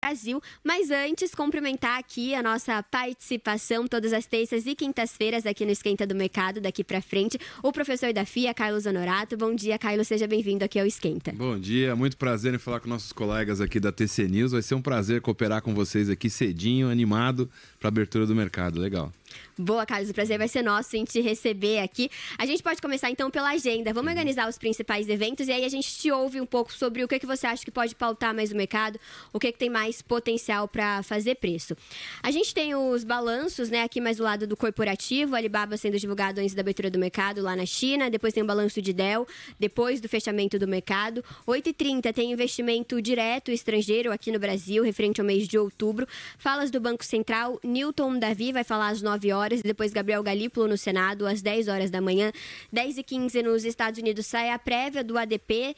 Brasil. Mas antes, cumprimentar aqui a nossa participação todas as terças e quintas-feiras aqui no Esquenta do Mercado, daqui pra frente, o professor da FIA, Carlos Honorato. Bom dia, Carlos, seja bem-vindo aqui ao Esquenta. Bom dia, muito prazer em falar com nossos colegas aqui da TC News. Vai ser um prazer cooperar com vocês aqui cedinho, animado para a abertura do mercado. Legal. Boa, Carlos, o prazer vai ser nosso em te receber aqui. A gente pode começar então pela agenda. Vamos organizar os principais eventos e aí a gente te ouve um pouco sobre o que você acha que pode pautar mais o mercado, o que tem mais potencial para fazer preço. A gente tem os balanços, né, aqui mais do lado do corporativo, Alibaba sendo divulgado antes da abertura do mercado lá na China, depois tem o balanço de Dell, depois do fechamento do mercado. 8h30 tem investimento direto estrangeiro aqui no Brasil, referente ao mês de outubro. Falas do Banco Central, Newton Davi vai falar às 9 horas, e depois Gabriel Galípolo no Senado às 10 horas da manhã. 10h15 nos Estados Unidos sai a prévia do ADP,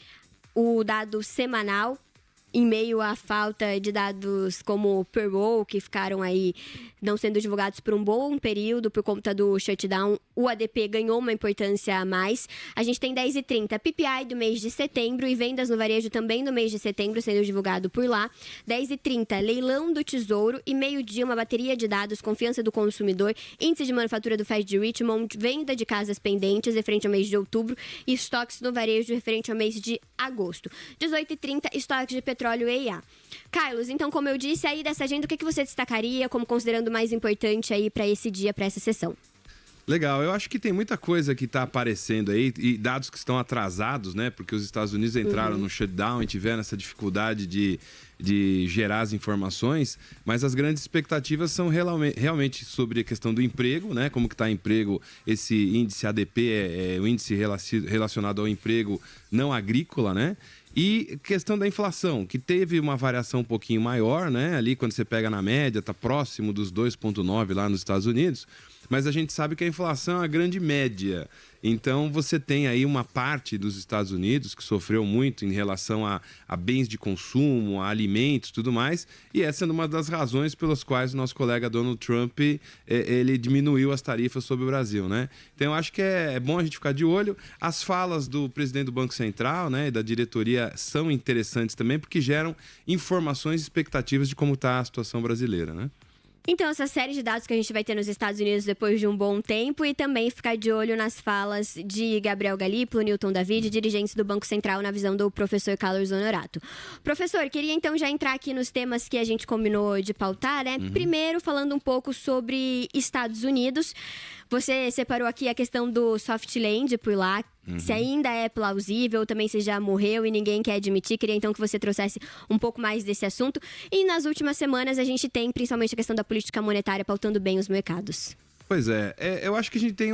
o dado semanal, em meio à falta de dados como payroll, que ficaram aí não sendo divulgados por um bom período por conta do shutdown, o ADP ganhou uma importância a mais. A gente tem 10h30 PPI do mês de setembro e vendas no varejo também do mês de setembro sendo divulgado por lá. 10h30 leilão do Tesouro e meio-dia uma bateria de dados, confiança do consumidor, índice de manufatura do Fed de Richmond, venda de casas pendentes referente ao mês de outubro e estoques no varejo referente ao mês de agosto. 18h30 estoques de petróleo EIA. Carlos, então, como eu disse aí dessa agenda, o que você destacaria como considerando mais importante aí para esse dia, para essa sessão? Legal, eu acho que tem muita coisa que está aparecendo aí e dados que estão atrasados, né? Porque os Estados Unidos entraram no shutdown e tiveram essa dificuldade de gerar as informações, mas as grandes expectativas são realmente sobre a questão do emprego, né? Como que está o emprego, esse índice ADP é o índice relacionado ao emprego não agrícola, né? E questão da inflação, que teve uma variação um pouquinho maior, né? Ali quando você pega na média, está próximo dos 2,9 lá nos Estados Unidos, mas a gente sabe que a inflação é a grande média. Então você tem aí uma parte dos Estados Unidos que sofreu muito em relação a bens de consumo, a alimentos e tudo mais, e essa é uma das razões pelas quais o nosso colega Donald Trump ele diminuiu as tarifas sobre o Brasil, né? Então eu acho que é bom a gente ficar de olho. As falas do presidente do Banco Central, né, e da diretoria são interessantes também porque geram informações e expectativas de como está a situação brasileira, né? Então, essa série de dados que a gente vai ter nos Estados Unidos depois de um bom tempo e também ficar de olho nas falas de Gabriel Galípolo, Newton Davi, dirigentes do Banco Central, na visão do professor Carlos Honorato. Professor, queria então já entrar aqui nos temas que a gente combinou de pautar, né? Primeiro, falando um pouco sobre Estados Unidos. Você separou aqui a questão do soft land por lá, se ainda é plausível, também se já morreu e ninguém quer admitir. Queria então que você trouxesse um pouco mais desse assunto. E nas últimas semanas a gente tem principalmente a questão da política monetária pautando bem os mercados. Pois eu acho que a gente tem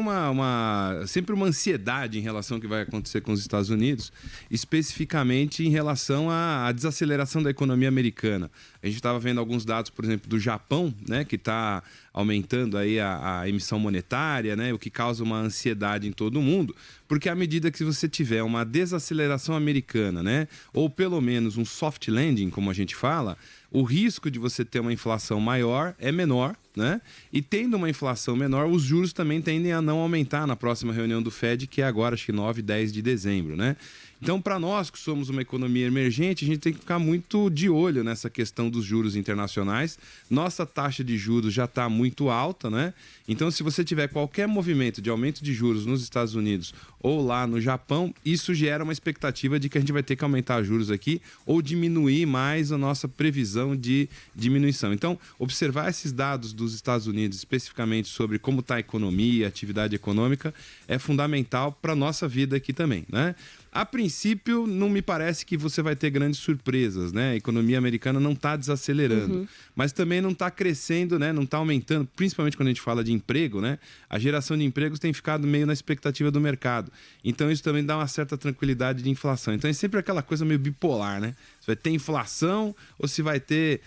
sempre uma ansiedade em relação ao que vai acontecer com os Estados Unidos, especificamente em relação à desaceleração da economia americana. A gente estava vendo alguns dados, por exemplo, do Japão, né, que está aumentando aí a emissão monetária, né, o que causa uma ansiedade em todo o mundo, porque à medida que você tiver uma desaceleração americana, né, ou pelo menos um soft landing, como a gente fala, o risco de você ter uma inflação maior é menor, né? E tendo uma inflação menor, os juros também tendem a não aumentar na próxima reunião do Fed, que é agora, acho que 9 e 10 de dezembro, né? Então, para nós que somos uma economia emergente, a gente tem que ficar muito de olho nessa questão dos juros internacionais. Nossa taxa de juros já está muito alta, né? Então, se você tiver qualquer movimento de aumento de juros nos Estados Unidos ou lá no Japão, isso gera uma expectativa de que a gente vai ter que aumentar juros aqui ou diminuir mais a nossa previsão de diminuição. Então, observar esses dados dos Estados Unidos, especificamente sobre como está a economia, a atividade econômica, é fundamental para a nossa vida aqui também, né? A princípio, não me parece que você vai ter grandes surpresas, né? A economia americana não está desacelerando, mas também não está crescendo, né? Não está aumentando, principalmente quando a gente fala de emprego, né? A geração de empregos tem ficado meio na expectativa do mercado. Então, isso também dá uma certa tranquilidade de inflação. Então, é sempre aquela coisa meio bipolar, né? Se vai ter inflação ou se vai ter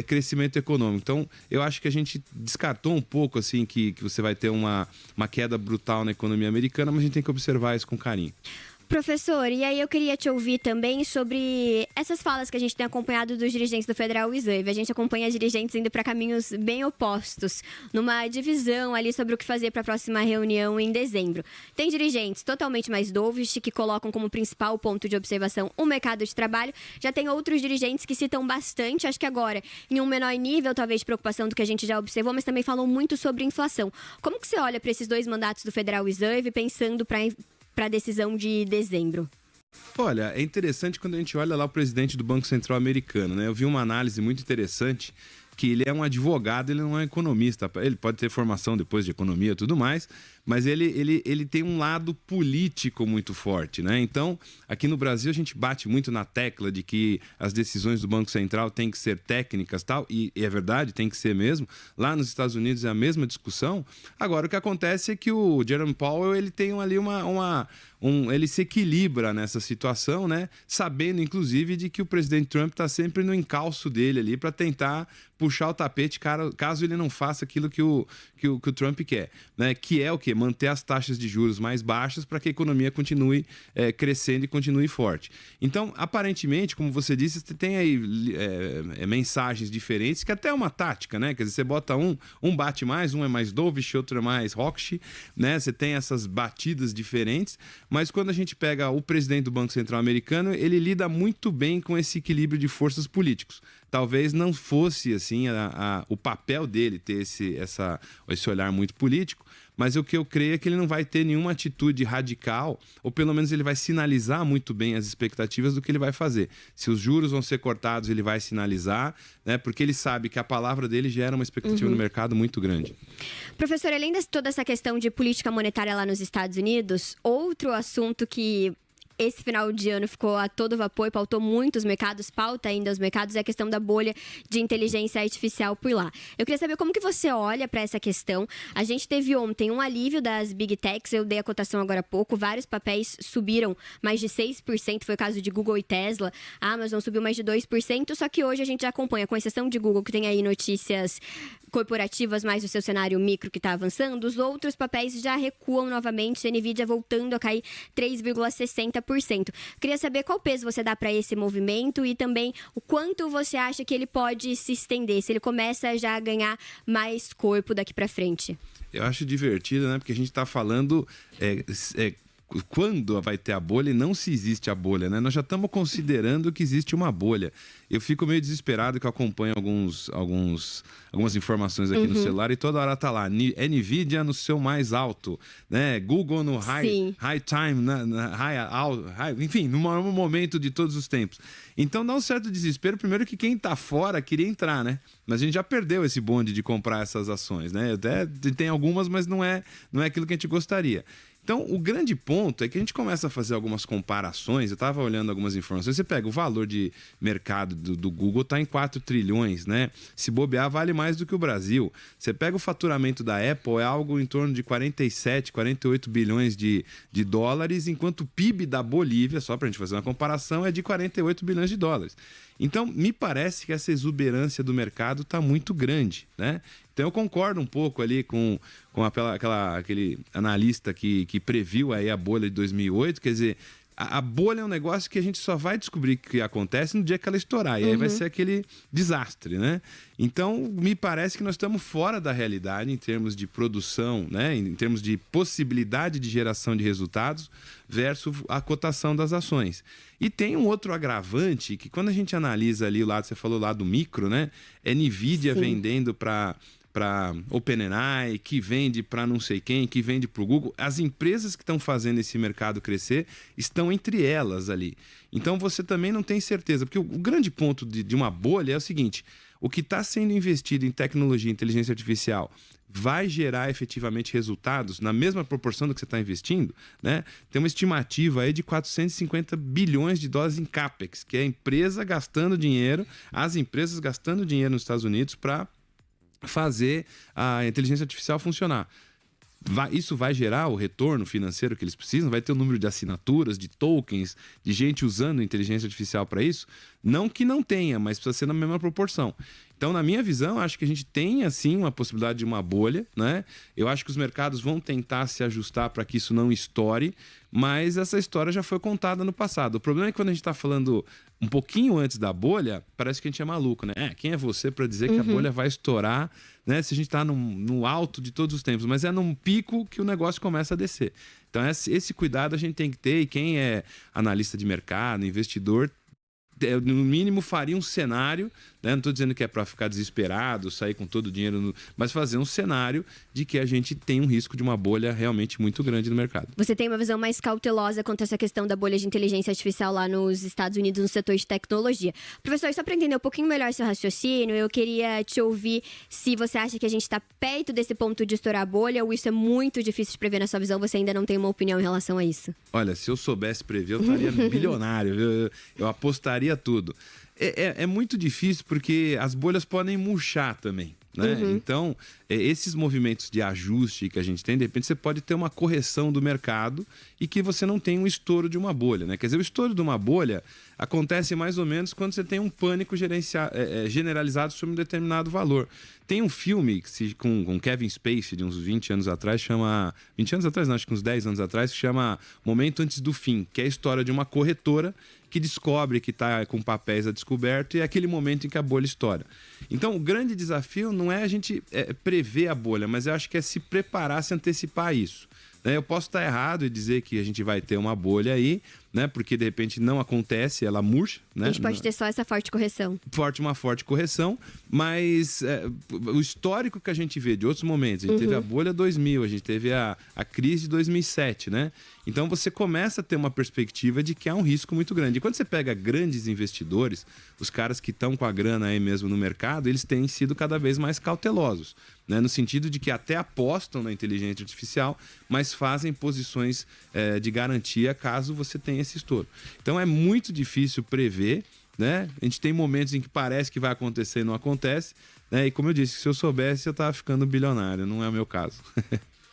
crescimento econômico. Então, eu acho que a gente descartou um pouco, assim, que você vai ter uma queda brutal na economia americana, mas a gente tem que observar isso com carinho. Professor, e aí eu queria te ouvir também sobre essas falas que a gente tem acompanhado dos dirigentes do Federal Reserve. A gente acompanha dirigentes indo para caminhos bem opostos, numa divisão ali sobre o que fazer para a próxima reunião em dezembro. Tem dirigentes totalmente mais dovish, que colocam como principal ponto de observação o mercado de trabalho. Já tem outros dirigentes que citam bastante, acho que agora em um menor nível, talvez, de preocupação do que a gente já observou, mas também falam muito sobre inflação. Como que você olha para esses dois mandatos do Federal Reserve, pensando para a decisão de dezembro? Olha, é interessante quando a gente olha lá o presidente do Banco Central americano, né? Eu vi uma análise muito interessante que ele é um advogado, ele não é economista. Ele pode ter formação depois de economia e tudo mais, mas ele tem um lado político muito forte, né? Então, aqui no Brasil, a gente bate muito na tecla de que as decisões do Banco Central têm que ser técnicas e tal, e é verdade, tem que ser mesmo. Lá nos Estados Unidos é a mesma discussão. Agora, o que acontece é que o Jerome Powell, ele tem ali ele se equilibra nessa situação, né? Sabendo, inclusive, de que o presidente Trump está sempre no encalço dele ali para tentar puxar o tapete caso ele não faça aquilo que o Trump quer, né? Que é o quê? Manter as taxas de juros mais baixas para que a economia continue crescendo e continue forte. Então, aparentemente, como você disse, você tem aí mensagens diferentes, que até é uma tática, né? Quer dizer, você bota um bate mais, um é mais dovish, outro é mais hawkish, né? Você tem essas batidas diferentes, mas quando a gente pega o presidente do Banco Central americano, ele lida muito bem com esse equilíbrio de forças políticos. Talvez não fosse assim o papel dele ter esse olhar muito político, mas o que eu creio é que ele não vai ter nenhuma atitude radical, ou pelo menos ele vai sinalizar muito bem as expectativas do que ele vai fazer. Se os juros vão ser cortados, ele vai sinalizar, né? Porque ele sabe que a palavra dele gera uma expectativa no mercado muito grande. Professor, além de toda essa questão de política monetária lá nos Estados Unidos, outro assunto que esse final de ano ficou a todo vapor e pautou muitos mercados, pauta ainda os mercados, é a questão da bolha de inteligência artificial por lá. Eu queria saber como que você olha para essa questão. A gente teve ontem um alívio das Big Techs, eu dei a cotação agora há pouco, vários papéis subiram mais de 6%, foi o caso de Google e Tesla, a Amazon subiu mais de 2%, só que hoje a gente acompanha, com exceção de Google, que tem aí notícias corporativas mais do seu cenário micro que está avançando, os outros papéis já recuam novamente, a Nvidia voltando a cair 3,60%. Queria saber qual peso você dá para esse movimento e também o quanto você acha que ele pode se estender, se ele começa já a ganhar mais corpo daqui para frente. Eu acho divertido, né? Porque a gente está falando quando vai ter a bolha e não se existe a bolha, né? Nós já estamos considerando que existe uma bolha. Eu fico meio desesperado que eu acompanho algumas informações aqui no celular e toda hora tá lá, Nvidia no seu mais alto, né? Google no high time, enfim, no maior momento de todos os tempos. Então dá um certo desespero, primeiro que quem tá fora queria entrar, né? Mas a gente já perdeu esse bonde de comprar essas ações, né? Até tem algumas, mas não é aquilo que a gente gostaria. Então, o grande ponto é que a gente começa a fazer algumas comparações. Eu estava olhando algumas informações. Você pega o valor de mercado do Google, está em 4 trilhões, né? Se bobear, vale mais do que o Brasil. Você pega o faturamento da Apple, é algo em torno de 47, 48 bilhões de dólares, enquanto o PIB da Bolívia, só para a gente fazer uma comparação, é de 48 bilhões de dólares. Então, me parece que essa exuberância do mercado está muito grande, né? Então, eu concordo um pouco ali com aquele analista que previu aí a bolha de 2008. Quer dizer, a bolha é um negócio que a gente só vai descobrir que acontece no dia que ela estourar. E aí vai ser aquele desastre, né? Então, me parece que nós estamos fora da realidade em termos de produção, né? Em termos de possibilidade de geração de resultados versus a cotação das ações. E tem um outro agravante que quando a gente analisa ali o lado, você falou lá do micro, né? É Nvidia vendendo para OpenAI, que vende para não sei quem, que vende para o Google. As empresas que estão fazendo esse mercado crescer estão entre elas ali. Então você também não tem certeza, porque o grande ponto de uma bolha é o seguinte: o que está sendo investido em tecnologia e inteligência artificial vai gerar efetivamente resultados na mesma proporção do que você está investindo, né? Tem uma estimativa aí de 450 bilhões de dólares em CAPEX, que é a empresa gastando dinheiro, as empresas gastando dinheiro nos Estados Unidos para fazer a inteligência artificial funcionar. Isso vai gerar o retorno financeiro que eles precisam? Vai ter o número de assinaturas, de tokens, de gente usando inteligência artificial para isso? Não que não tenha, mas precisa ser na mesma proporção. Então, na minha visão, acho que a gente tem, assim, uma possibilidade de uma bolha, né? Eu acho que os mercados vão tentar se ajustar para que isso não estoure, mas essa história já foi contada no passado. O problema é que quando a gente está falando um pouquinho antes da bolha, parece que a gente é maluco, né? Quem é você para dizer que a bolha vai estourar, né? Se a gente está no alto de todos os tempos, mas é num pico que o negócio começa a descer. Então, esse cuidado a gente tem que ter, e quem é analista de mercado, investidor, no mínimo faria um cenário, né? Não estou dizendo que é para ficar desesperado, sair com todo o dinheiro, mas fazer um cenário de que a gente tem um risco de uma bolha realmente muito grande no mercado. Você tem uma visão mais cautelosa quanto a essa questão da bolha de inteligência artificial lá nos Estados Unidos, no setor de tecnologia. Professor, só para entender um pouquinho melhor seu raciocínio, eu queria te ouvir se você acha que a gente está perto desse ponto de estourar a bolha ou isso é muito difícil de prever na sua visão, você ainda não tem uma opinião em relação a isso. Olha, se eu soubesse prever, eu estaria bilionário, eu apostaria tudo. É muito difícil porque as bolhas podem murchar também, né? Então, esses movimentos de ajuste que a gente tem, de repente você pode ter uma correção do mercado e que você não tem um estouro de uma bolha, né? Quer dizer, o estouro de uma bolha acontece mais ou menos quando você tem um pânico generalizado sobre um determinado valor. Tem um filme com Kevin Spacey, de uns 20 anos atrás, chama... 20 anos atrás, não, acho que uns 10 anos atrás, que chama Momento Antes do Fim, que é a história de uma corretora que descobre que está com papéis a descoberto e é aquele momento em que a bolha estoura. Então, o grande desafio não é a gente prever a bolha, mas eu acho que é se preparar, se antecipar a isso. Eu posso estar errado e dizer que a gente vai ter uma bolha aí, né? Porque de repente não acontece, ela murcha, né? A gente pode ter só essa forte correção. Uma forte correção, mas o histórico que a gente vê de outros momentos, a gente teve a bolha 2000, a gente teve a crise de 2007, né? Então você começa a ter uma perspectiva de que há um risco muito grande. E quando você pega grandes investidores, os caras que estão com a grana aí mesmo no mercado, eles têm sido cada vez mais cautelosos, né? No sentido de que até apostam na inteligência artificial, mas fazem posições de garantia caso você tenha esse estouro. Então é muito difícil prever, né? A gente tem momentos em que parece que vai acontecer e não acontece, né? E como eu disse, se eu soubesse, eu estava ficando bilionário. Não é o meu caso.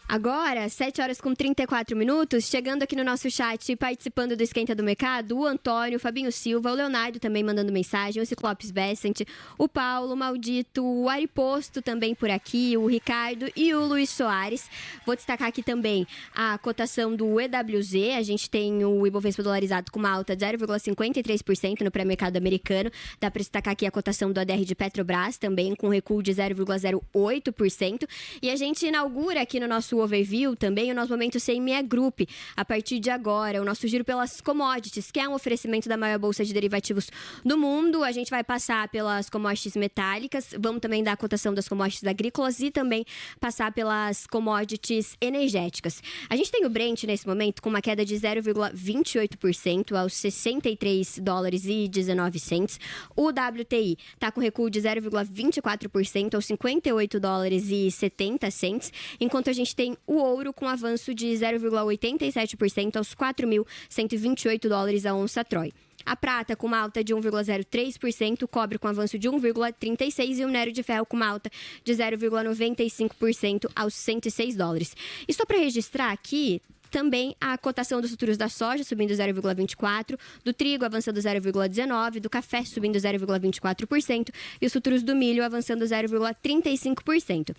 Agora, 7h34, chegando aqui no nosso chat, participando do Esquenta do Mercado, o Antônio, o Fabinho Silva, o Leonardo também mandando mensagem, o Ciclopes Bessent, o Paulo, o Maldito, o Ariposto também por aqui, o Ricardo e o Luiz Soares. Vou destacar aqui também a cotação do EWZ, a gente tem o Ibovespa dolarizado com uma alta de 0,53% no pré-mercado americano. Dá para destacar aqui a cotação do ADR de Petrobras, também com recuo de 0,08%. E a gente inaugura aqui no nosso overview também o nosso momento CME Group. A partir de agora, o nosso giro pelas commodities, que é um oferecimento da maior bolsa de derivativos do mundo. A gente vai passar pelas commodities metálicas, vamos também dar a cotação das commodities agrícolas e também passar pelas commodities energéticas. A gente tem o Brent nesse momento com uma queda de 0,28% aos $63,19. O WTI está com recuo de 0,24% aos $58,70, enquanto a gente tem o ouro com avanço de 0,87% aos $4.128 a onça Troy. A prata com uma alta de 1,03%, o cobre com avanço de 1,36% e o minério de ferro com uma alta de 0,95% aos $106. E só para registrar aqui, também a cotação dos futuros da soja subindo 0,24%, do trigo avançando 0,19%, do café subindo 0,24% e os futuros do milho avançando 0,35%.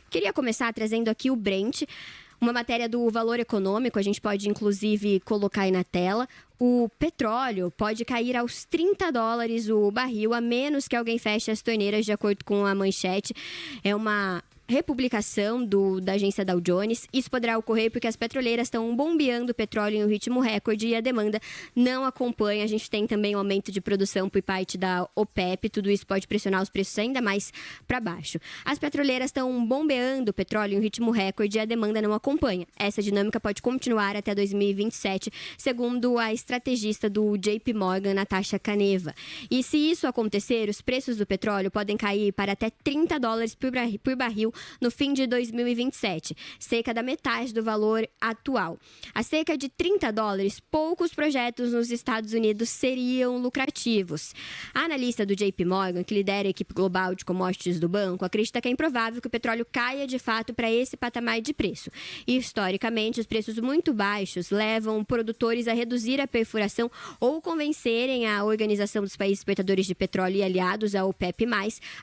Queria começar trazendo aqui o Brent, uma matéria do Valor Econômico, a gente pode inclusive colocar aí na tela. O petróleo pode cair aos $30 o barril, a menos que alguém feche as torneiras, de acordo com a manchete. É uma republicação da agência Dow Jones. Isso poderá ocorrer porque as petroleiras estão bombeando petróleo em um ritmo recorde e a demanda não acompanha. A gente tem também um aumento de produção por parte da OPEP. Tudo isso pode pressionar os preços ainda mais para baixo. As petroleiras estão bombeando petróleo em um ritmo recorde e a demanda não acompanha. Essa dinâmica pode continuar até 2027, segundo a estrategista do JP Morgan, Natasha Kaneva. E se isso acontecer, os preços do petróleo podem cair para até $30 por barril no fim de 2027, cerca da metade do valor atual. A cerca de $30, poucos projetos nos Estados Unidos seriam lucrativos. A analista do JP Morgan, que lidera a equipe global de commodities do banco, acredita que é improvável que o petróleo caia de fato para esse patamar de preço. E, historicamente, os preços muito baixos levam produtores a reduzir a perfuração ou convencerem a Organização dos Países Exportadores de Petróleo e aliados, a OPEP+,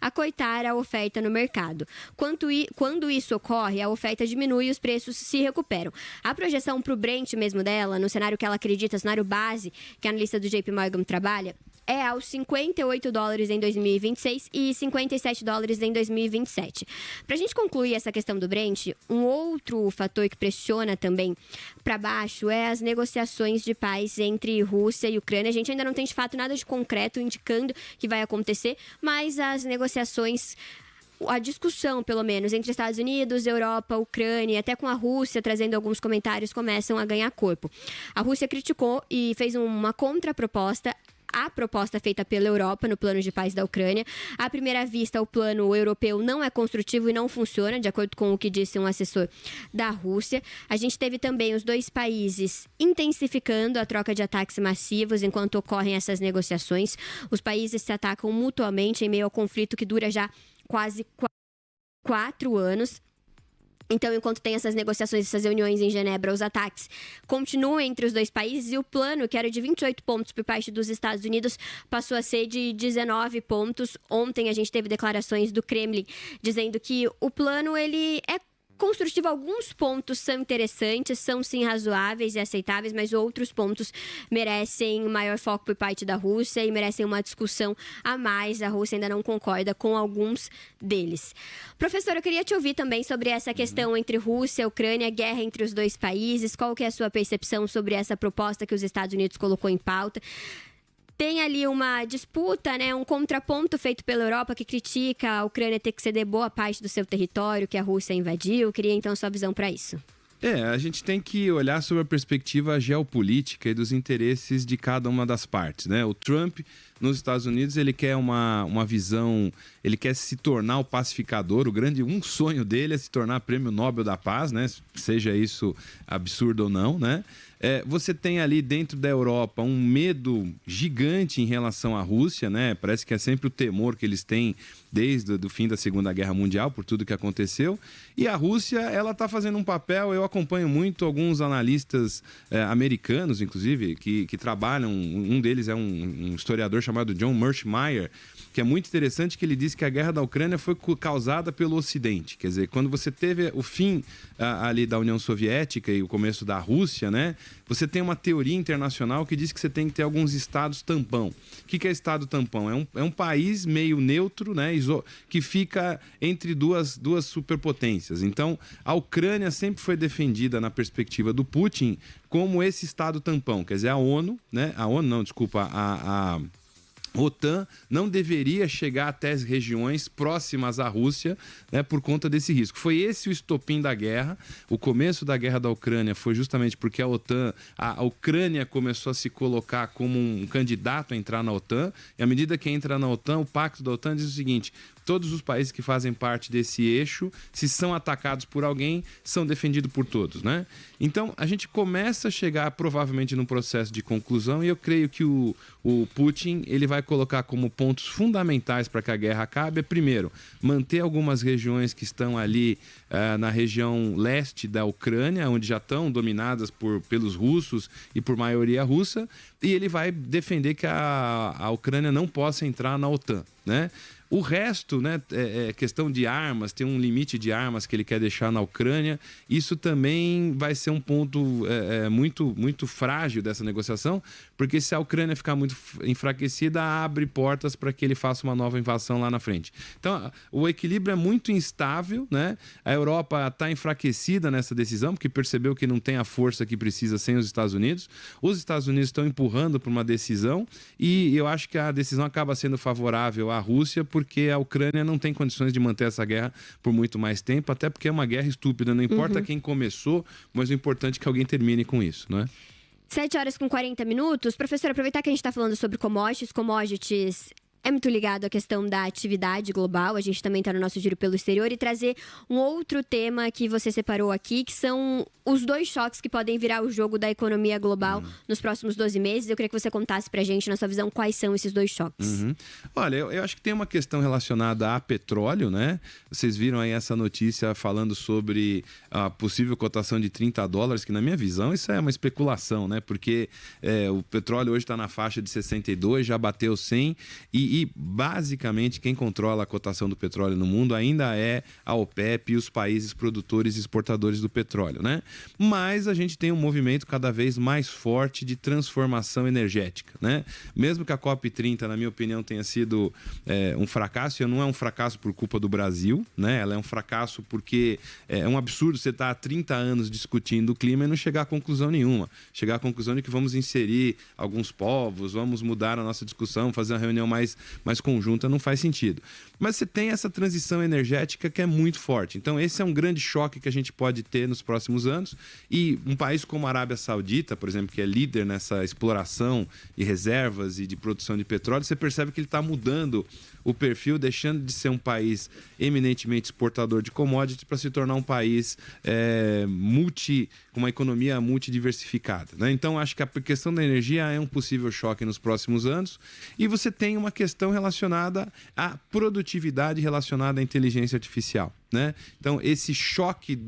a coitar a oferta no mercado. Quando isso ocorre, a oferta diminui e os preços se recuperam. A projeção para o Brent mesmo dela, no cenário que ela acredita, cenário base, que a analista do JP Morgan trabalha, é aos 58 dólares em 2026 e 57 dólares em 2027. Para a gente concluir essa questão do Brent, um outro fator que pressiona também para baixo é as negociações de paz entre Rússia e Ucrânia. A gente ainda não tem, de fato, nada de concreto indicando que vai acontecer, mas as negociações, a discussão, pelo menos, entre Estados Unidos, Europa, Ucrânia, até com a Rússia, trazendo alguns comentários, começam a ganhar corpo. A Rússia criticou e fez uma contraproposta à proposta feita pela Europa no plano de paz da Ucrânia. À primeira vista, o plano europeu não é construtivo e não funciona, de acordo com o que disse um assessor da Rússia. A gente teve também os dois países intensificando a troca de ataques massivos enquanto ocorrem essas negociações. Os países se atacam mutuamente em meio ao conflito que dura já quase 4 anos. Então, enquanto tem essas negociações, essas reuniões em Genebra, os ataques continuam entre os dois países e o plano, que era de 28 pontos por parte dos Estados Unidos, passou a ser de 19 pontos. Ontem a gente teve declarações do Kremlin dizendo que o plano ele é construtivo. Alguns pontos são interessantes, são sim razoáveis e aceitáveis, mas outros pontos merecem maior foco por parte da Rússia e merecem uma discussão a mais. A Rússia ainda não concorda com alguns deles. Professor, eu queria te ouvir também sobre essa questão entre Rússia e Ucrânia, guerra entre os dois países. Qual que é a sua percepção sobre essa proposta que os Estados Unidos colocou em pauta? Tem ali uma disputa, né, um contraponto feito pela Europa que critica a Ucrânia ter que ceder boa parte do seu território que a Rússia invadiu. Eu queria, então, sua visão para isso. A gente tem que olhar sobre a perspectiva geopolítica e dos interesses de cada uma das partes, né? O Trump, nos Estados Unidos, ele quer uma visão, ele quer se tornar o pacificador, um sonho dele é se tornar Prêmio Nobel da Paz, né? Seja isso absurdo ou não, né? Você tem ali dentro da Europa um medo gigante em relação à Rússia, né? Parece que é sempre o temor que eles têm desde o fim da Segunda Guerra Mundial, por tudo que aconteceu. E a Rússia, ela está fazendo um papel, eu acompanho muito alguns analistas americanos, inclusive, que trabalham, um deles é um historiador chamado John Mearsheimer, que é muito interessante, que ele diz que a guerra da Ucrânia foi causada pelo Ocidente. Quer dizer, quando você teve o fim ali da União Soviética e o começo da Rússia, né? Você tem uma teoria internacional que diz que você tem que ter alguns estados tampão. O que é estado tampão? É um país meio neutro, né? Que fica entre duas superpotências. Então, a Ucrânia sempre foi defendida na perspectiva do Putin como esse estado tampão. Quer dizer, a ONU, né? A OTAN não deveria chegar até as regiões próximas à Rússia, né, por conta desse risco. Foi esse o estopim da guerra. O começo da guerra da Ucrânia foi justamente porque a Ucrânia começou a se colocar como um candidato a entrar na OTAN. E à medida que entra na OTAN, o pacto da OTAN diz o seguinte: todos os países que fazem parte desse eixo, se são atacados por alguém, são defendidos por todos, né? Então, a gente começa a chegar provavelmente num processo de conclusão, e eu creio que o Putin ele vai colocar como pontos fundamentais para que a guerra acabe. Primeiro, manter algumas regiões que estão ali na região leste da Ucrânia, onde já estão dominadas pelos russos e por maioria russa, e ele vai defender que a Ucrânia não possa entrar na OTAN, né? O resto, né, é questão de armas, tem um limite de armas que ele quer deixar na Ucrânia. Isso também vai ser um ponto muito, muito frágil dessa negociação, porque se a Ucrânia ficar muito enfraquecida, abre portas para que ele faça uma nova invasão lá na frente. Então, o equilíbrio é muito instável, né? A Europa está enfraquecida nessa decisão, porque percebeu que não tem a força que precisa sem os Estados Unidos. Os Estados Unidos estão empurrando para uma decisão, e eu acho que a decisão acaba sendo favorável à Rússia, porque a Ucrânia não tem condições de manter essa guerra por muito mais tempo, até porque é uma guerra estúpida, não importa quem começou, mas o importante é que alguém termine com isso, não é? 7 horas com 40 minutos. Professor, aproveitar que a gente está falando sobre commodities é muito ligado à questão da atividade global. A gente também está no nosso giro pelo exterior e trazer um outro tema que você separou aqui, que são os 2 choques que podem virar o jogo da economia global nos próximos 12 meses. Eu queria que você contasse pra gente, na sua visão, quais são esses 2 choques. Olha, eu acho que tem uma questão relacionada a petróleo, né? Vocês viram aí essa notícia falando sobre a possível cotação de $30, que na minha visão isso é uma especulação, né? Porque o petróleo hoje está na faixa de 62, já bateu 100 e basicamente quem controla a cotação do petróleo no mundo ainda é a OPEP e os países produtores e exportadores do petróleo, né? Mas a gente tem um movimento cada vez mais forte de transformação energética, né? Mesmo que a COP30, na minha opinião, tenha sido um fracasso, e não é um fracasso por culpa do Brasil, né? Ela é um fracasso porque é um absurdo você estar há 30 anos discutindo o clima e não chegar a conclusão nenhuma. Chegar à conclusão de que vamos inserir alguns povos, vamos mudar a nossa discussão, fazer uma reunião mais conjunta, não faz sentido. Mas você tem essa transição energética que é muito forte. Então, esse é um grande choque que a gente pode ter nos próximos anos. E um país como a Arábia Saudita, por exemplo, que é líder nessa exploração de reservas e de produção de petróleo, você percebe que ele está mudando o perfil, deixando de ser um país eminentemente exportador de commodities para se tornar um país com uma economia multidiversificada, né? Então, acho que a questão da energia é um possível choque nos próximos anos. E você tem uma questão relacionada à produtividade, relacionada à inteligência artificial, né? Então, esse choque,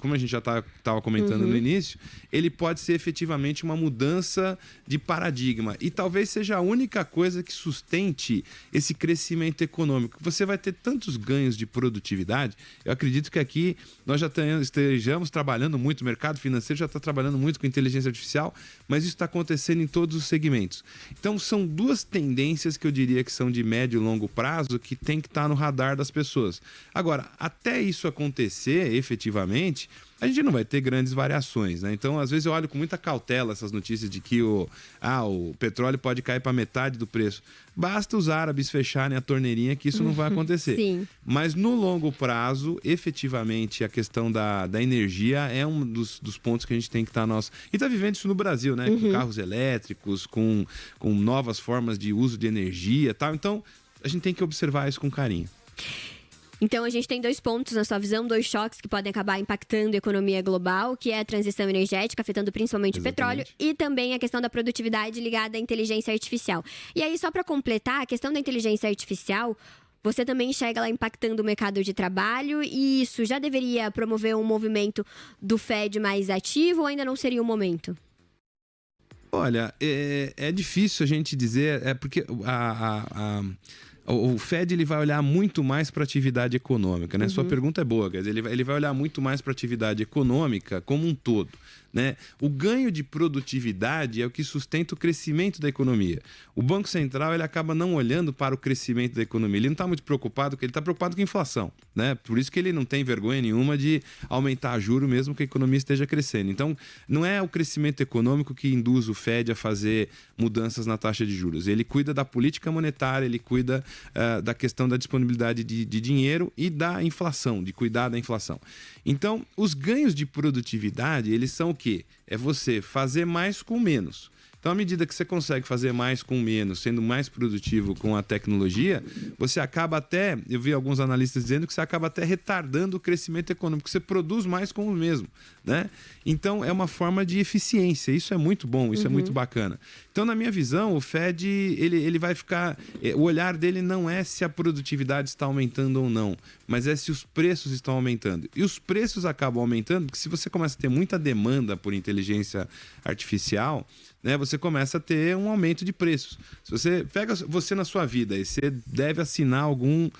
como a gente já estava comentando no início, ele pode ser efetivamente uma mudança de paradigma. E talvez seja a única coisa que sustente esse crescimento econômico. Você vai ter tantos ganhos de produtividade. Eu acredito que aqui nós já estejamos trabalhando muito, o mercado financeiro já está trabalhando muito com inteligência artificial, mas isso está acontecendo em todos os segmentos. Então, são 2 tendências que eu diria que são de médio e longo prazo que tem que estar no radar das pessoas. Agora, até isso acontecer efetivamente, a gente não vai ter grandes variações, né? Então, às vezes eu olho com muita cautela essas notícias de que o petróleo pode cair para metade do preço. Basta os árabes fecharem a torneirinha que isso não vai acontecer. Sim. Mas no longo prazo, efetivamente, a questão da energia é um dos pontos que a gente tem que estar E está vivendo isso no Brasil, né? Com carros elétricos, com novas formas de uso de energia e tal. Então, a gente tem que observar isso com carinho. Então, a gente tem 2 pontos na sua visão, 2 choques que podem acabar impactando a economia global, que é a transição energética, afetando principalmente o petróleo, e também a questão da produtividade ligada à inteligência artificial. E aí, só para completar, a questão da inteligência artificial, você também enxerga ela impactando o mercado de trabalho, e isso já deveria promover um movimento do Fed mais ativo ou ainda não seria o momento? Olha, é difícil a gente dizer, porque o Fed ele vai olhar muito mais para a atividade econômica, né? Sua pergunta é boa, quer dizer, ele vai olhar muito mais para a atividade econômica como um todo, né? O ganho de produtividade é o que sustenta o crescimento da economia. O Banco Central ele acaba não olhando para o crescimento da economia. Ele não está muito preocupado, porque ele está preocupado com a inflação, né? Por isso que ele não tem vergonha nenhuma de aumentar a juro mesmo que a economia esteja crescendo. Então, não é o crescimento econômico que induz o Fed a fazer mudanças na taxa de juros. Ele cuida da política monetária, ele cuida da questão da disponibilidade de dinheiro e da inflação, de cuidar da inflação. Então, os ganhos de produtividade, eles são o quê? É você fazer mais com menos. Então, à medida que você consegue fazer mais com menos, sendo mais produtivo com a tecnologia, você acaba até, eu vi alguns analistas dizendo que você acaba até retardando o crescimento econômico, você produz mais com o mesmo, né? Então, é uma forma de eficiência, isso é muito bom, isso é muito bacana. Então, na minha visão, o Fed, ele vai ficar, o olhar dele não é se a produtividade está aumentando ou não, mas é se os preços estão aumentando. E os preços acabam aumentando porque se você começa a ter muita demanda por inteligência artificial, né, você começa a ter um aumento de preços. Se você pega você na sua vida e você deve assinar algum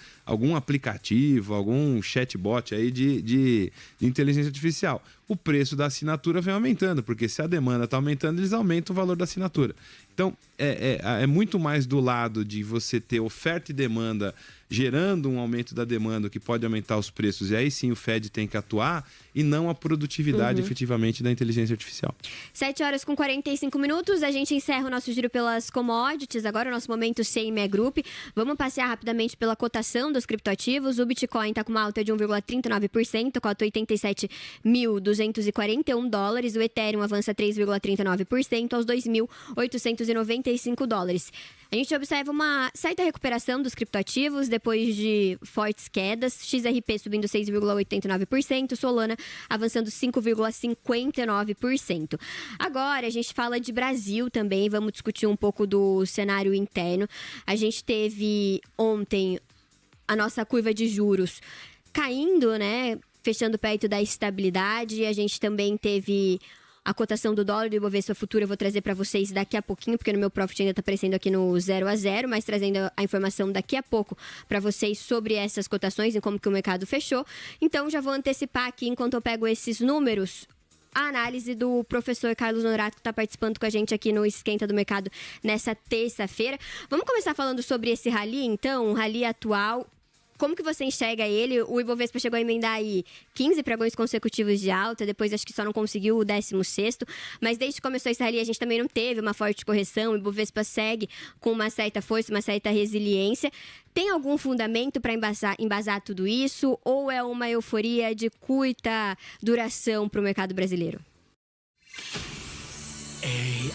aplicativo, algum chatbot aí de inteligência artificial, o preço da assinatura vem aumentando, porque se a demanda está aumentando, eles aumentam o valor da assinatura. Então, é muito mais do lado de você ter oferta e demanda gerando um aumento da demanda que pode aumentar os preços, e aí sim o Fed tem que atuar, e não a produtividade efetivamente da inteligência artificial. 7h45, a gente encerra o nosso giro pelas commodities, agora o nosso momento CME Group. Vamos passear rapidamente pela cotação dos criptoativos. O Bitcoin está com uma alta de 1,39%, cota $87.241. O Ethereum avança 3,39% aos $2.895. A gente observa uma certa recuperação dos criptoativos depois de fortes quedas. XRP subindo 6,89%, Solana avançando 5,59%. Agora, a gente fala de Brasil também, vamos discutir um pouco do cenário interno. A gente teve ontem a nossa curva de juros caindo, né? Fechando perto da estabilidade. A gente também teve a cotação do dólar do Ibovespa Futuro. Eu vou trazer para vocês daqui a pouquinho, porque no meu Profit ainda está aparecendo aqui no 0 a 0, mas trazendo a informação daqui a pouco para vocês sobre essas cotações e como que o mercado fechou. Então, já vou antecipar aqui, enquanto eu pego esses números, a análise do professor Carlos Honorato, que está participando com a gente aqui no Esquenta do Mercado nessa terça-feira. Vamos começar falando sobre esse rally, então, um rally atual. Como que você enxerga ele? O Ibovespa chegou a emendar aí 15 pregões consecutivos de alta, depois acho que só não conseguiu o 16º, mas desde que começou esse rally a gente também não teve uma forte correção, o Ibovespa segue com uma certa força, uma certa resiliência. Tem algum fundamento para embasar tudo isso, ou é uma euforia de curta duração para o mercado brasileiro? I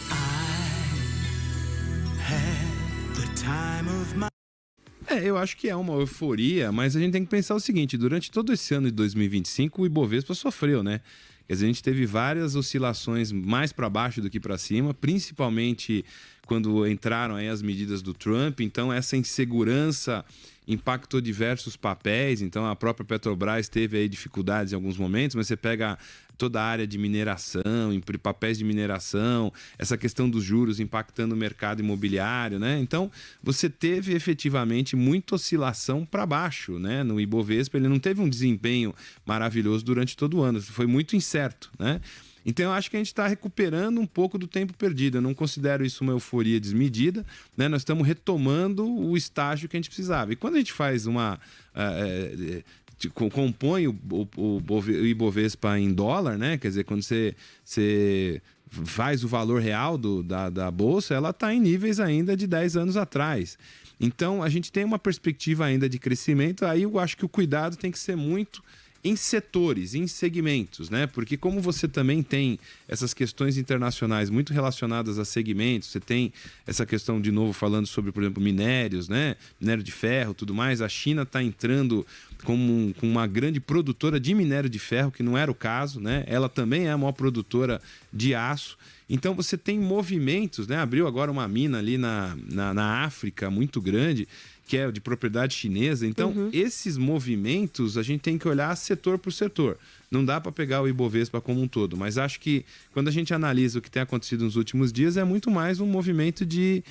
had the time of my... Eu acho que é uma euforia, mas a gente tem que pensar o seguinte: durante todo esse ano de 2025, o Ibovespa sofreu, né? Quer dizer, a gente teve várias oscilações mais para baixo do que para cima, principalmente quando entraram aí as medidas do Trump. Então, essa insegurança impactou diversos papéis. Então, a própria Petrobras teve aí dificuldades em alguns momentos, mas você pega toda a área de mineração, papéis de mineração, essa questão dos juros impactando o mercado imobiliário, né? Então, você teve efetivamente muita oscilação para baixo, né? No Ibovespa, ele não teve um desempenho maravilhoso durante todo o ano, foi muito incerto, né? Então, eu acho que a gente está recuperando um pouco do tempo perdido. Eu não considero isso uma euforia desmedida, né? Nós estamos retomando o estágio que a gente precisava. E quando a gente faz compõe o Ibovespa em dólar, né? Quer dizer, quando você faz o valor real da Bolsa, ela está em níveis ainda de 10 anos atrás. Então, a gente tem uma perspectiva ainda de crescimento. Aí eu acho que o cuidado tem que ser muito em setores, em segmentos, né? Porque como você também tem essas questões internacionais muito relacionadas a segmentos, você tem essa questão, de novo, falando sobre, por exemplo, minérios, né? Minério de ferro, tudo mais. A China está entrando com uma grande produtora de minério de ferro, que não era o caso, né? Ela também é a maior produtora de aço. Então, você tem movimentos, né? Abriu agora uma mina ali na África, muito grande, que é de propriedade chinesa. Então, esses movimentos a gente tem que olhar setor por setor. Não dá para pegar o Ibovespa como um todo, mas acho que quando a gente analisa o que tem acontecido nos últimos dias, é muito mais um movimento de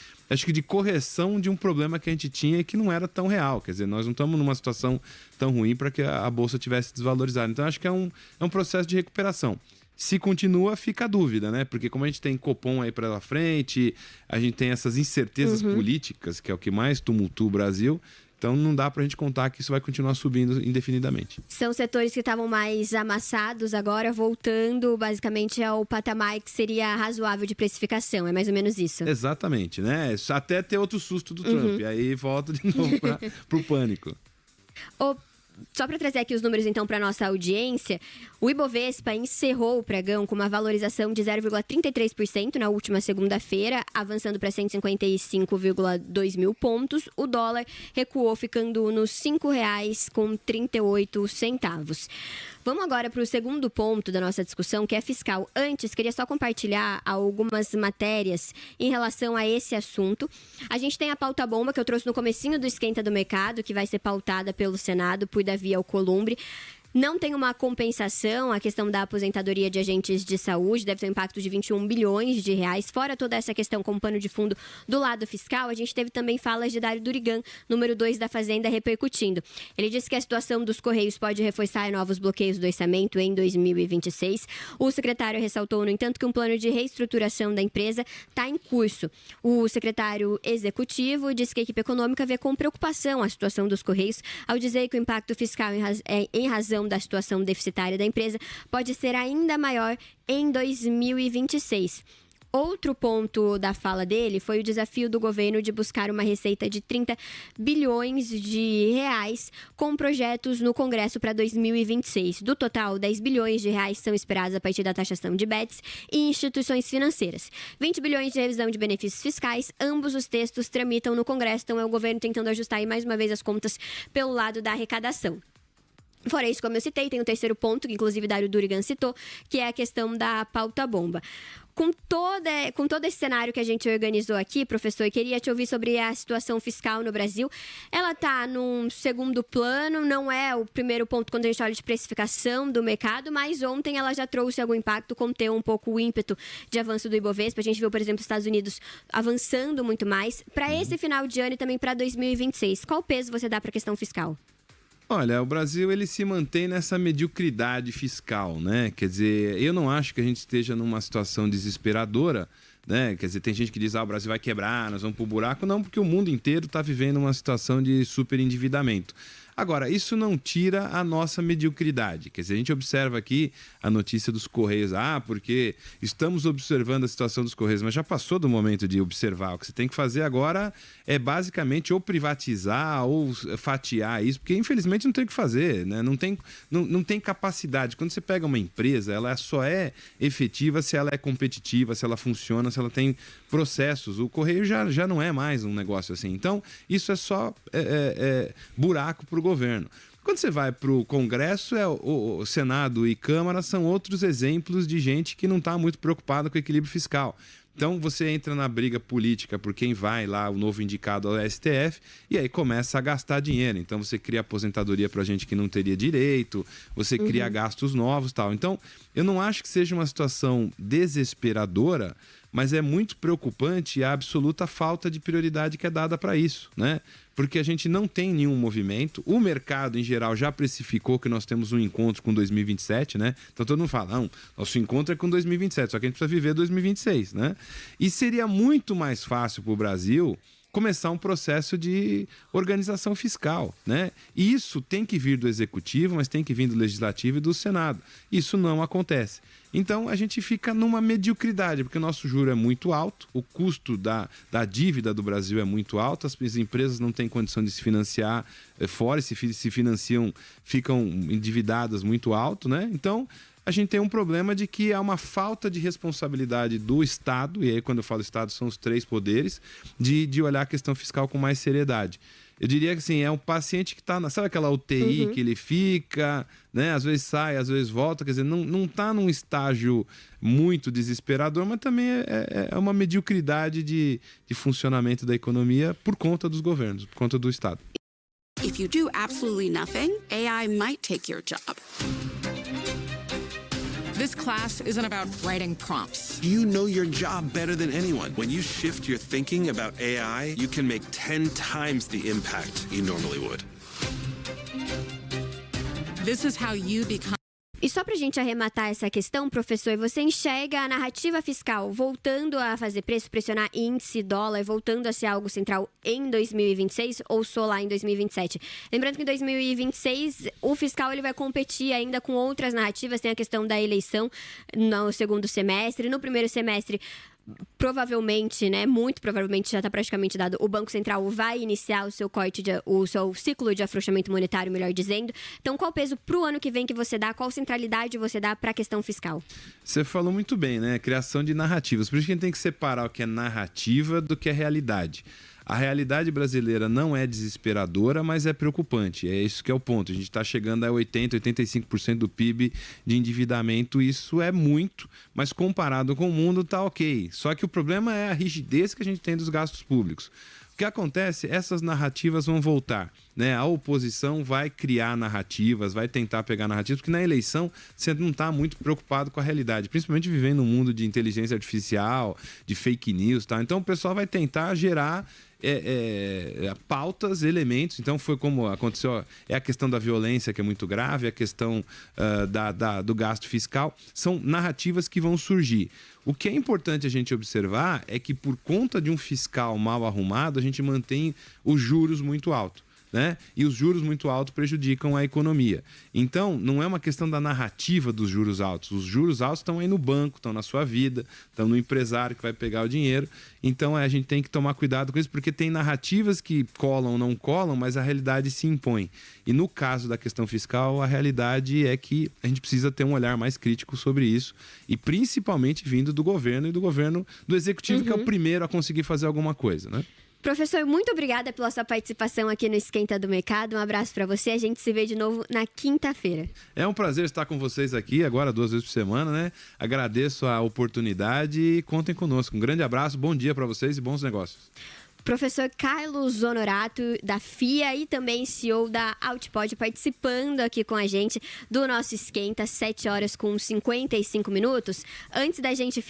correção de um problema que a gente tinha e que não era tão real. Quer dizer, nós não estamos numa situação tão ruim para que a Bolsa tivesse desvalorizado. Então, acho que é um processo de recuperação. Se continua, fica a dúvida, né? Porque como a gente tem Copom aí pela frente, a gente tem essas incertezas políticas, que é o que mais tumultua o Brasil, então não dá pra gente contar que isso vai continuar subindo indefinidamente. São setores que estavam mais amassados agora, voltando basicamente ao patamar que seria razoável de precificação, é mais ou menos isso. Exatamente, né? Até ter outro susto do Trump, aí volta de novo pro pânico. Só para trazer aqui os números, então, para nossa audiência, o Ibovespa encerrou o pregão com uma valorização de 0,33% na última segunda-feira, avançando para 155,2 mil pontos. O dólar recuou, ficando nos R$ 5,38. Vamos agora para o segundo ponto da nossa discussão, que é fiscal. Antes, queria só compartilhar algumas matérias em relação a esse assunto. A gente tem a pauta bomba, que eu trouxe no comecinho do Esquenta do Mercado, que vai ser pautada pelo Senado por Davi Alcolumbre. Não tem uma compensação, a questão da aposentadoria de agentes de saúde deve ter um impacto de 21 bilhões de reais. Fora toda essa questão como pano de fundo do lado fiscal, a gente teve também falas de Dário Durigan, número 2 da Fazenda, repercutindo. Ele disse que a situação dos Correios pode reforçar novos bloqueios do orçamento em 2026. O secretário ressaltou, no entanto, que um plano de reestruturação da empresa está em curso. O secretário executivo disse que a equipe econômica vê com preocupação a situação dos Correios, ao dizer que o impacto fiscal em razão da situação deficitária da empresa pode ser ainda maior em 2026. Outro ponto da fala dele foi o desafio do governo de buscar uma receita de 30 bilhões de reais com projetos no Congresso para 2026. Do total, 10 bilhões de reais são esperados a partir da taxação de bets e instituições financeiras. 20 bilhões de revisão de benefícios fiscais. Ambos os textos tramitam no Congresso, então é o governo tentando ajustar aí mais uma vez as contas pelo lado da arrecadação. Fora isso, como eu citei, tem o terceiro ponto, que inclusive Dário Durigan citou, que é a questão da pauta-bomba. Com todo esse cenário que a gente organizou aqui, professor, eu queria te ouvir sobre a situação fiscal no Brasil. Ela está num segundo plano, não é o primeiro ponto quando a gente olha de precificação do mercado, mas ontem ela já trouxe algum impacto, conteu um pouco o ímpeto de avanço do Ibovespa. A gente viu, por exemplo, os Estados Unidos avançando muito mais. Para esse final de ano e também para 2026, qual peso você dá para a questão fiscal? Olha, o Brasil ele se mantém nessa mediocridade fiscal, né? Quer dizer, eu não acho que a gente esteja numa situação desesperadora, né? Quer dizer, tem gente que diz, o Brasil vai quebrar, nós vamos pro buraco. Não, porque o mundo inteiro está vivendo uma situação de superendividamento. Agora, isso não tira a nossa mediocridade. Quer dizer, a gente observa aqui a notícia dos Correios. Porque estamos observando a situação dos Correios, mas já passou do momento de observar. O que você tem que fazer agora é basicamente ou privatizar ou fatiar isso, porque infelizmente não tem o que fazer, né? Não tem capacidade. Quando você pega uma empresa, ela só é efetiva se ela é competitiva, se ela funciona, se ela tem processos. O Correio já não é mais um negócio assim. Então, isso é só buraco para o governo. Quando você vai para o Congresso, o Senado e Câmara são outros exemplos de gente que não está muito preocupada com o equilíbrio fiscal. Então você entra na briga política por quem vai lá, o novo indicado ao STF, e aí começa a gastar dinheiro. Então você cria aposentadoria para gente que não teria direito, você cria gastos novos e tal. Então eu não acho que seja uma situação desesperadora, mas é muito preocupante a absoluta falta de prioridade que é dada para isso, né? Porque a gente não tem nenhum movimento. O mercado, em geral, já precificou que nós temos um encontro com 2027, né? Então todo mundo fala, não, nosso encontro é com 2027, só que a gente precisa viver 2026, né? E seria muito mais fácil para o Brasil começar um processo de organização fiscal, né? E isso tem que vir do Executivo, mas tem que vir do Legislativo e do Senado. Isso não acontece. Então, a gente fica numa mediocridade, porque o nosso juro é muito alto, o custo da dívida do Brasil é muito alto, as empresas não têm condição de se financiar fora, se financiam, ficam endividadas muito alto, né? Então, a gente tem um problema de que há uma falta de responsabilidade do Estado, e aí quando eu falo Estado são os três poderes, de olhar a questão fiscal com mais seriedade. Eu diria que assim, é um paciente que está, sabe aquela UTI que ele fica, né? Às vezes sai, às vezes volta, quer dizer, não está num estágio muito desesperador, mas também é uma mediocridade de funcionamento da economia por conta dos governos, por conta do Estado. If you do absolutely nothing, AI might take your job. This class isn't about writing prompts. You know your job better than anyone. When you shift your thinking about AI, you can make 10 times the impact you normally would. This is how you become. E só para a gente arrematar essa questão, professor, você enxerga a narrativa fiscal voltando a fazer preço, pressionar índice, dólar, voltando a ser algo central em 2026 ou só lá em 2027? Lembrando que em 2026 o fiscal ele vai competir ainda com outras narrativas, tem a questão da eleição no segundo semestre, no primeiro semestre. Provavelmente, né, muito provavelmente já está praticamente dado, o Banco Central vai iniciar o seu o seu ciclo de afrouxamento monetário, melhor dizendo. Então, qual o peso para o ano que vem que você dá? Qual centralidade você dá para a questão fiscal? Você falou muito bem, né? Criação de narrativas. Por isso que a gente tem que separar o que é narrativa do que é realidade. A realidade brasileira não é desesperadora, mas é preocupante. É isso que é o ponto. A gente está chegando a 80%, 85% do PIB de endividamento. Isso é muito, mas comparado com o mundo está ok. Só que o problema é a rigidez que a gente tem dos gastos públicos. O que acontece? Essas narrativas vão voltar, né? A oposição vai criar narrativas, vai tentar pegar narrativas, porque na eleição você não está muito preocupado com a realidade, principalmente vivendo num mundo de inteligência artificial, de fake news, tá? Então o pessoal vai tentar gerar pautas, elementos. Então foi como aconteceu, é a questão da violência que é muito grave, a questão do gasto fiscal, são narrativas que vão surgir. O que é importante a gente observar é que por conta de um fiscal mal arrumado, a gente mantém os juros muito altos. né? E os juros muito altos prejudicam a economia. Então, não é uma questão da narrativa dos juros altos. Os juros altos estão aí no banco, estão na sua vida, estão no empresário que vai pegar o dinheiro. Então, a gente tem que tomar cuidado com isso, porque tem narrativas que colam ou não colam, mas a realidade se impõe. E no caso da questão fiscal, a realidade é que a gente precisa ter um olhar mais crítico sobre isso, e principalmente vindo do governo e do executivo, que é o primeiro a conseguir fazer alguma coisa, né? Professor, muito obrigada pela sua participação aqui no Esquenta do Mercado. Um abraço para você. A gente se vê de novo na quinta-feira. É um prazer estar com vocês aqui, agora 2 vezes por semana, né? Agradeço a oportunidade e contem conosco. Um grande abraço, bom dia para vocês e bons negócios. Professor Carlos Honorato, da FIA e também CEO da Outpod, participando aqui com a gente do nosso Esquenta, 7 horas com 55 minutos. Antes da gente